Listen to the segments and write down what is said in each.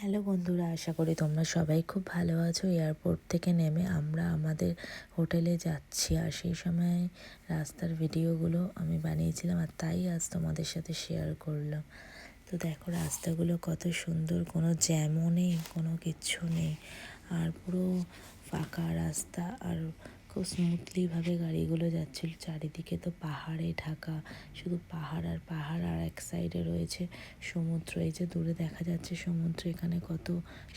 Hello বন্ধুরা, আশা করি তোমরা সবাই খুব ভালো আছো। এয়ারপোর্ট থেকে নেমে আমরা আমাদের হোটেলে যাচ্ছি, আর সেই সময় রাস্তার ভিডিওগুলো আমি বানিয়েছিলাম, আর তাই আজ তোমাদের সাথে শেয়ার করলাম। তো দেখো রাস্তাগুলো কত সুন্দর, কোনো জ্যামও নেই, কোনো কিচ্ছু নেই, আর পুরো ফাঁকা রাস্তা, আর খুব স্মুথলিভাবে গাড়িগুলো যাচ্ছিল। চারিদিকে তো পাহাড়ে ঢাকা, শুধু পাহাড় আর পাহাড়, আর এক সাইডে রয়েছে সমুদ্র। এই যে দূরে দেখা যাচ্ছে সমুদ্র, এখানে কত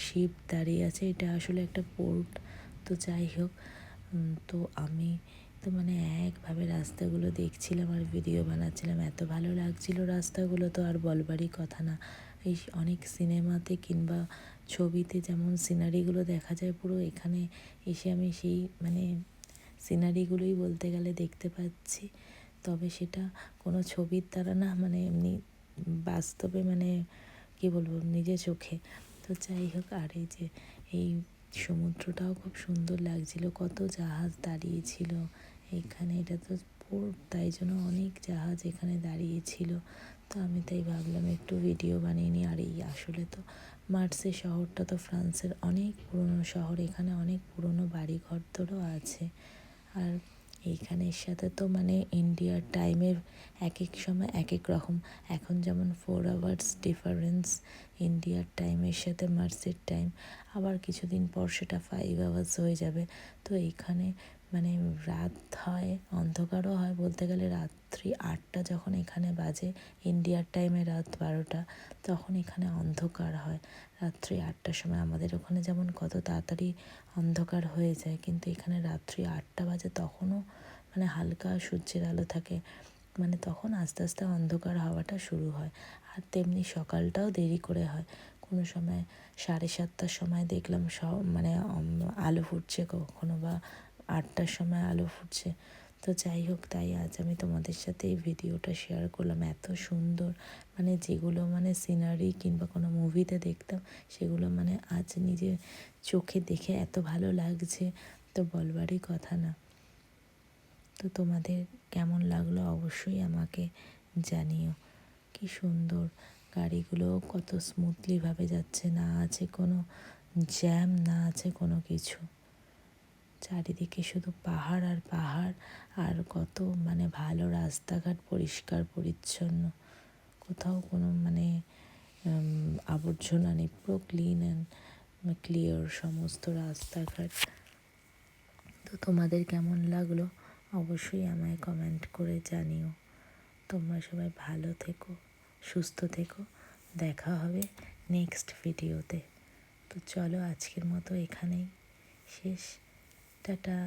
শিপ দাঁড়িয়ে আছে। এটা আসলে একটা পোর্ট। তো যাই হোক, তো আমি তো মানে একভাবে রাস্তাগুলো দেখছিলাম আর ভিডিও বানাচ্ছিলাম। এত ভালো লাগছিল রাস্তাগুলো, তো আর বলবারই কথা না। এই অনেক সিনেমাতে কিংবা ছবিতে যেমন সিনারিগুলো দেখা যায়, পুরো এখানে এসে আমি সেই মানে সিনারিগুলোই বলতে গেলে দেখতে পাচ্ছি। তবে সেটা কোনো ছবির দ্বারা না, মানে এমনি বাস্তবে, মানে কী বলবো, নিজে চোখে। তো যাই হোক, আর এই যে এই সমুদ্রটাও খুব সুন্দর লাগছিল, কত জাহাজ দাঁড়িয়েছিল এইখানে। এটা তো পোর্ট, তাই জন্য অনেক জাহাজ এখানে দাঁড়িয়েছিল। তো আমি তাই ভাবলাম একটু ভিডিও বানিয়ে নিই। আর এই আসলে তো মার্সে শহরটা তো ফ্রান্সের অনেক পুরনো শহর, এখানে অনেক পুরনো বাড়ি ঘরদরও আছে। আর এইখানের সাথে তো মানে ইন্ডিয়ার টাইমের এক এক সময় এক এক রকম। এখন যেমন 4 আওয়ার্স ডিফারেন্স ইন্ডিয়ার টাইমের সাথে মার্সের টাইম, আবার কিছুদিন পর সেটা 5 আওয়ার্স হয়ে যাবে। তো এইখানে মানে রাত হয়, অন্ধকারও হয়, বলতে গেলে রাত্রি 8টা যখন এখানে বাজে, ইন্ডিয়ার টাইমে রাত 12টা, তখন এখানে অন্ধকার হয় রাত্রি 8টার সময়। আমাদের ওখানে যেমন কত তাড়াতাড়ি অন্ধকার হয়ে যায়, কিন্তু এখানে রাত্রি 8টা বাজে, তখনও মানে হালকা সূর্যের আলো থাকে, মানে তখন আস্তে আস্তে অন্ধকার হওয়াটা শুরু হয়। আর তেমনি সকালটাও দেরি করে হয়, কোনো সময় 7:30টার সময় দেখলাম মানে আলো ফুটছে, কখনো বা 8টার সময় আলো ফুটছে। তো যাই হোক, তাই আজ আমি তোমাদের সাথে এই ভিডিওটা শেয়ার করলাম। এত সুন্দর, মানে যেগুলো মানে সিনারি কিংবা কোনো মুভিতে দেখতাম, সেগুলো মানে আজ নিজে চোখে দেখে এত ভালো লাগছে, তো বলবারই কথা না। তো তোমাদের কেমন লাগলো অবশ্যই আমাকে জানিও। কি সুন্দর, গাড়িগুলো কত স্মুথলিভাবে যাচ্ছে, না আছে কোনো জ্যাম, না আছে কোনো কিছু। চারিদিকে শুধু পাহাড় আর পাহাড়, আর কত মানে ভালো রাস্তাঘাট, পরিষ্কার পরিচ্ছন্ন, কোথাও কোনো মানে আবর্জনা নেই, পুরো ক্লিন অ্যান্ড ক্লিয়ার সমস্ত রাস্তাঘাট। তো তোমাদের কেমন লাগলো অবশ্যই আমায় কমেন্ট করে জানিও। তোমরা সবাই ভালো থেকো, সুস্থ থেকো, দেখা হবে নেক্সট ভিডিওতে। তো চলো আজকের মতো এখানেই শেষ, টাটা।